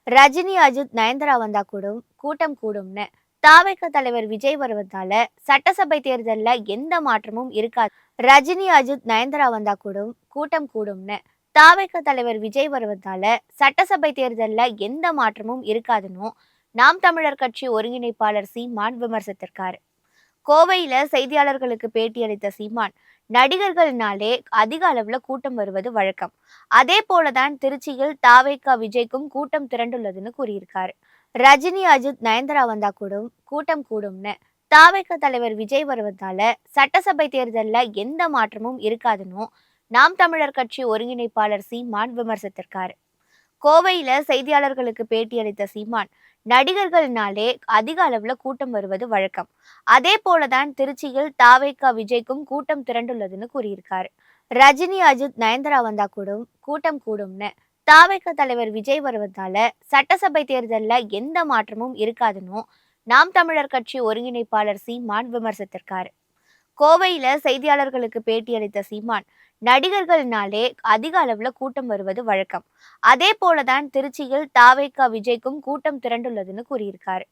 ரஜினி, அஜித், நயன்தாரா வந்தா கூட்டம் கூடும்னு தாவேக தலைவர் விஜய் வருவதால சட்டசபை தேர்தல்ல எந்த மாற்றமும் இருக்காது. ரஜினி, அஜித், நயன்தாரா வந்தா கூட்டம் கூடும்னு தாவேக தலைவர் விஜய் வருவதால சட்டசபை தேர்தல்ல எந்த மாற்றமும் இருக்காதுன்னு நாம் தமிழர் கட்சி ஒருங்கிணைப்பாளர் சீமான் விமர்சித்திருக்காரு. கோவையில செய்தியாளர்களுக்கு பேட்டியளித்த சீமான், நடிகர்கள்னாலே அதிக அளவுல கூட்டம் வருவது வழக்கம். அதே போலதான் திருச்சியில் தாவேகா விஜய்க்கும் கூட்டம் திரண்டுள்ளதுன்னு கூறியிருக்காரு. ரஜினி, அஜித், நயன்தாரா வந்தா கூட்டம் கூடும்னு தாவேகா தலைவர் விஜய் வருவதால சட்டசபை தேர்தல்ல எந்த மாற்றமும் இருக்காதுன்னு நாம் தமிழர் கட்சி ஒருங்கிணைப்பாளர் சீமான் விமர்சித்திருக்காரு. கோவையில செய்தியாளர்களுக்கு பேட்டியளித்த சீமான், நடிகர்கள்னாலே அதிக அளவுல கூட்டம் வருவது வழக்கம். அதே போலதான் திருச்சியில் தாவேகா விஜய்க்கும் கூட்டம் திரண்டுள்ளதுன்னு கூறியிருக்காரு. ரஜினி, அஜித், நயன்தாரா வந்தா கூட்டம் கூடும்னு தாவேகா தலைவர் விஜய் வருவதால சட்டசபை தேர்தல்ல எந்த மாற்றமும் இருக்காதுன்னு நாம் தமிழர் கட்சி ஒருங்கிணைப்பாளர் சீமான் விமர்சித்திருக்காரு. கோவையில செய்தியாளர்களுக்கு பேட்டியளித்த சீமான், நடிகர்கள்னாலே அதிக அளவுல கூட்டம் வருவது வழக்கம். அதே போலதான் திருச்சியில் தாவேகா விஜய்க்கும் கூட்டம் திரண்டுள்ளதுன்னு கூறியிருக்காரு.